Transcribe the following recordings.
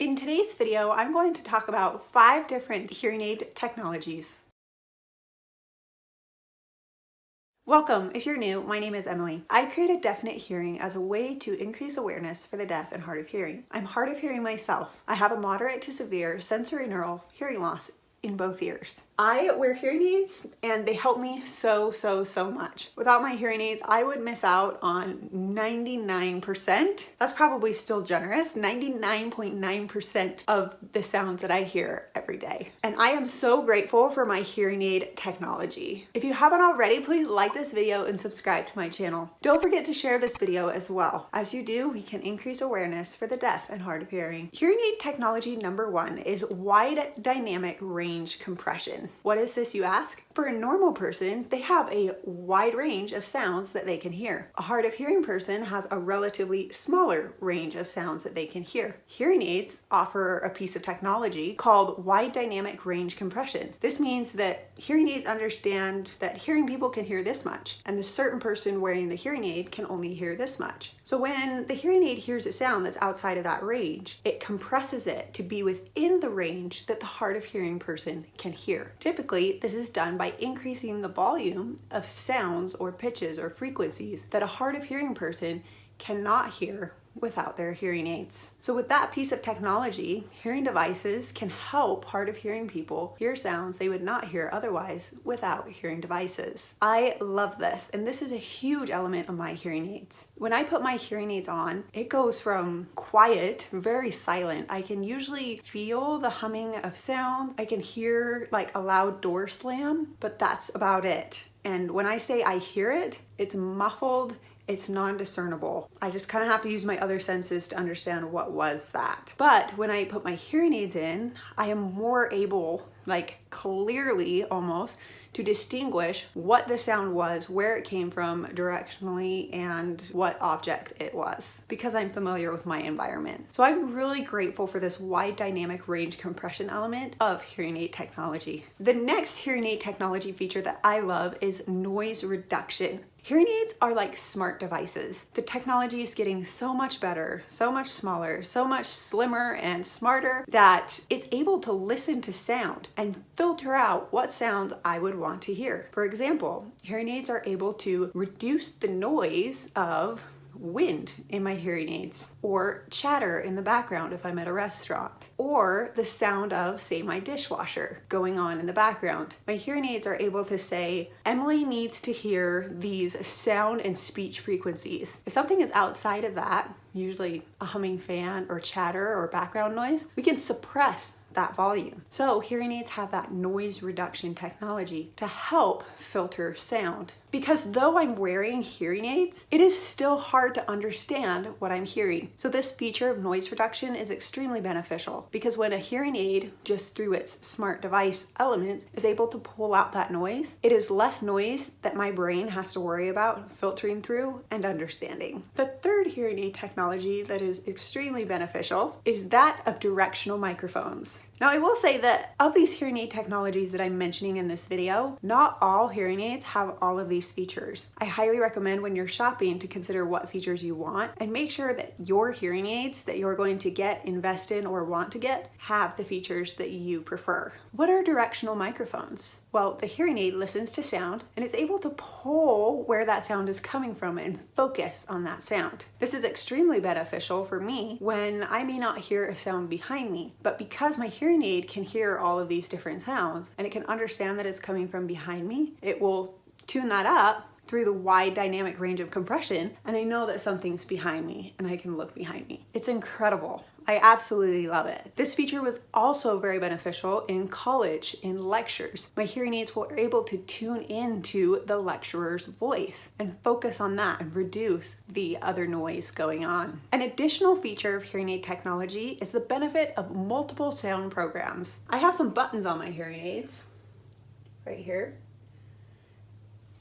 In today's video, I'm going to talk about 5 different hearing aid technologies. Welcome. If you're new, my name is Emily. I created Definite Hearing as a way to increase awareness for the deaf and hard of hearing. I'm hard of hearing myself. I have a moderate to severe sensory neural hearing loss in both ears. I wear hearing aids and they help me so much. Without my hearing aids, I would miss out on 99%. That's probably still generous, 99.9% of the sounds that I hear every day. And I am so grateful for my hearing aid technology. If you haven't already, please like this video and subscribe to my channel. Don't forget to share this video as well. As you do, we can increase awareness for the deaf and hard of hearing. Hearing aid technology number 1 is wide dynamic range compression. What is this, you ask? For a normal person, they have a wide range of sounds that they can hear. A hard of hearing person has a relatively smaller range of sounds that they can hear. Hearing aids offer a piece of technology called wide dynamic range compression. This means that hearing aids understand that hearing people can hear this much, and the certain person wearing the hearing aid can only hear this much. So when the hearing aid hears a sound that's outside of that range, it compresses it to be within the range that the hard of hearing person can hear. Typically, this is done by increasing the volume of sounds or pitches or frequencies that a hard of hearing person cannot hear without their hearing aids. So with that piece of technology, hearing devices can help hard of hearing people hear sounds they would not hear otherwise without hearing devices. I love this, and this is a huge element of my hearing aids. When I put my hearing aids on, it goes from quiet, very silent. I can usually feel the humming of sound. I can hear like a loud door slam, but that's about it. And when I say I hear it, it's muffled. It's non-discernible. I just kind of have to use my other senses to understand what was that. But when I put my hearing aids in, I am more able, like clearly almost, to distinguish what the sound was, where it came from directionally, and what object it was, because I'm familiar with my environment. So I'm really grateful for this wide dynamic range compression element of hearing aid technology. The next hearing aid technology feature that I love is noise reduction. Hearing aids are like smart devices. The technology is getting so much better, so much smaller, so much slimmer and smarter that it's able to listen to sound and filter out what sounds I would want to hear. For example, hearing aids are able to reduce the noise of wind in my hearing aids, or chatter in the background if I'm at a restaurant, or the sound of, say, my dishwasher going on in the background. My hearing aids are able to say, Emily needs to hear these sound and speech frequencies. If something is outside of that, usually a humming fan or chatter or background noise, we can suppress that volume. So hearing aids have that noise reduction technology to help filter sound. Because though I'm wearing hearing aids, it is still hard to understand what I'm hearing. So this feature of noise reduction is extremely beneficial, because when a hearing aid, just through its smart device elements, is able to pull out that noise, it is less noise that my brain has to worry about filtering through and understanding. The third hearing aid technology that is extremely beneficial is that of directional microphones. Now, I will say that of these hearing aid technologies that I'm mentioning in this video, not all hearing aids have all of these features. I highly recommend when you're shopping to consider what features you want and make sure that your hearing aids that you're going to get, invest in, or want to get have the features that you prefer. What are directional microphones? Well, the hearing aid listens to sound and is able to pull where that sound is coming from and focus on that sound. This is extremely beneficial for me when I may not hear a sound behind me, but because my hearing aid can hear all of these different sounds and it can understand that it's coming from behind me, it will tune that up through the wide dynamic range of compression, and I know that something's behind me and I can look behind me. It's incredible. I absolutely love it. This feature was also very beneficial in college, in lectures. My hearing aids were able to tune into the lecturer's voice and focus on that and reduce the other noise going on. An additional feature of hearing aid technology is the benefit of multiple sound programs. I have some buttons on my hearing aids right here.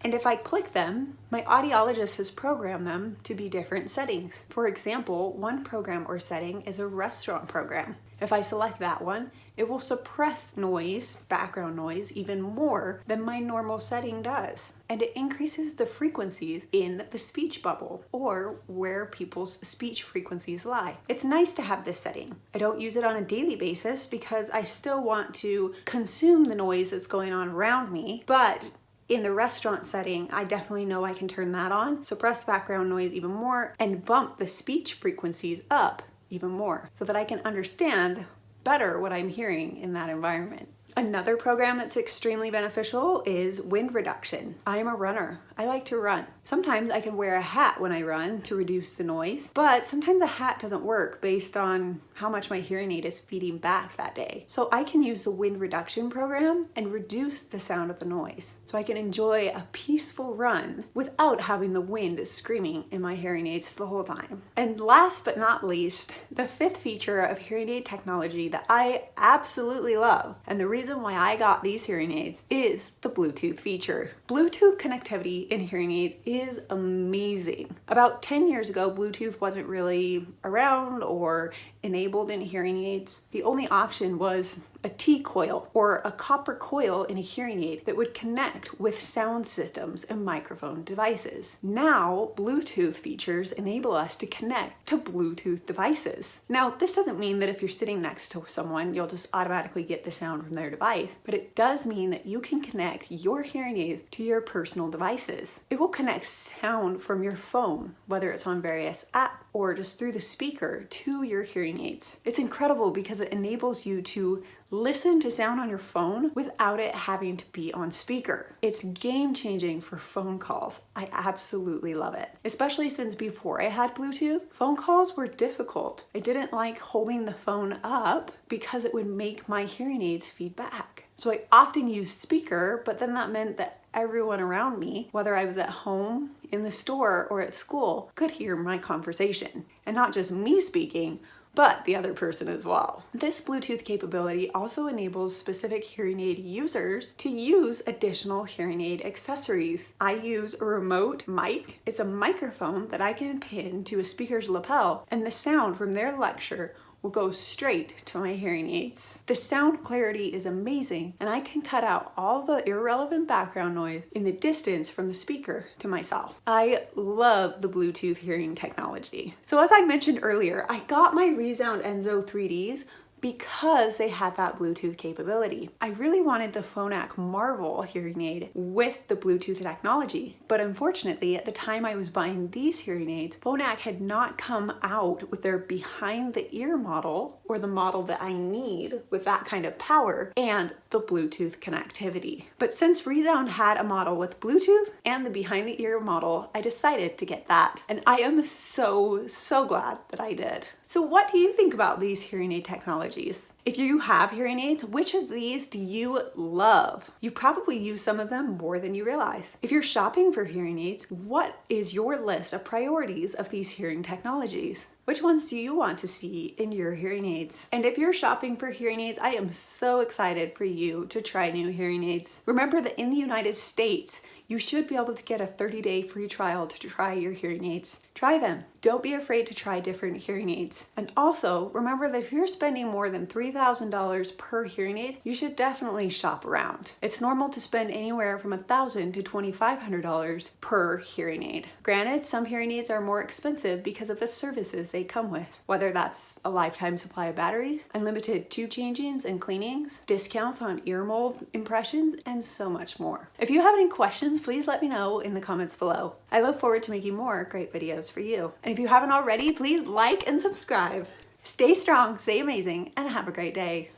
And if I click them, my audiologist has programmed them to be different settings. For example, one program or setting is a restaurant program. If I select that one, it will suppress noise, background noise, even more than my normal setting does. And it increases the frequencies in the speech bubble, or where people's speech frequencies lie. It's nice to have this setting. I don't use it on a daily basis because I still want to consume the noise that's going on around me, but in the restaurant setting, I definitely know I can turn that on, suppress background noise even more, and bump the speech frequencies up even more so that I can understand better what I'm hearing in that environment. Another program that's extremely beneficial is wind reduction. I am a runner. I like to run. Sometimes I can wear a hat when I run to reduce the noise, but sometimes a hat doesn't work based on how much my hearing aid is feeding back that day. So I can use the wind reduction program and reduce the sound of the noise. So I can enjoy a peaceful run without having the wind screaming in my hearing aids the whole time. And last but not least, the fifth feature of hearing aid technology that I absolutely love, and the reason why I got these hearing aids, is the Bluetooth feature. Bluetooth connectivity in hearing aids is amazing. About 10 years ago, Bluetooth wasn't really around or enabled in hearing aids. The only option was a T-coil or a copper coil in a hearing aid that would connect with sound systems and microphone devices. Now, Bluetooth features enable us to connect to Bluetooth devices. Now, this doesn't mean that if you're sitting next to someone, you'll just automatically get the sound from their device, but it does mean that you can connect your hearing aids to your personal devices. It will connect sound from your phone, whether it's on various apps or just through the speaker, to your hearing aids. It's incredible because it enables you to listen to sound on your phone without it having to be on speaker. It's game-changing for phone calls. I absolutely love it. Especially since before I had Bluetooth, phone calls were difficult. I didn't like holding the phone up because it would make my hearing aids feed back. So I often used speaker, but then that meant that everyone around me, whether I was at home, in the store, or at school, could hear my conversation. And not just me speaking, but the other person as well. This Bluetooth capability also enables specific hearing aid users to use additional hearing aid accessories. I use a remote mic. It's a microphone that I can pin to a speaker's lapel, and the sound from their lecture will go straight to my hearing aids. The sound clarity is amazing, and I can cut out all the irrelevant background noise in the distance from the speaker to myself. I love the Bluetooth hearing technology. So as I mentioned earlier, I got my ReSound Enzo 3Ds because they had that Bluetooth capability. I really wanted the Phonak Marvel hearing aid with the Bluetooth technology, but unfortunately at the time I was buying these hearing aids, Phonak had not come out with their behind the ear model, or the model that I need with that kind of power, and the Bluetooth connectivity. But since ReSound had a model with Bluetooth and the behind the ear model, I decided to get that. And I am so glad that I did. So what do you think about these hearing aid technologies? If you have hearing aids, which of these do you love? You probably use some of them more than you realize. If you're shopping for hearing aids, what is your list of priorities of these hearing technologies? Which ones do you want to see in your hearing aids? And if you're shopping for hearing aids, I am so excited for you to try new hearing aids. Remember that in the United States, you should be able to get a 30-day free trial to try your hearing aids. Try them. Don't be afraid to try different hearing aids. And also, remember that if you're spending more than $3,000 per hearing aid, you should definitely shop around. It's normal to spend anywhere from $1,000 to $2,500 per hearing aid. Granted, some hearing aids are more expensive because of the services they come with, whether that's a lifetime supply of batteries, unlimited tube changings and cleanings, discounts on ear mold impressions, and so much more. If you have any questions, please let me know in the comments below. I look forward to making more great videos for you. And if you haven't already, please like and subscribe. Stay strong, stay amazing, and have a great day.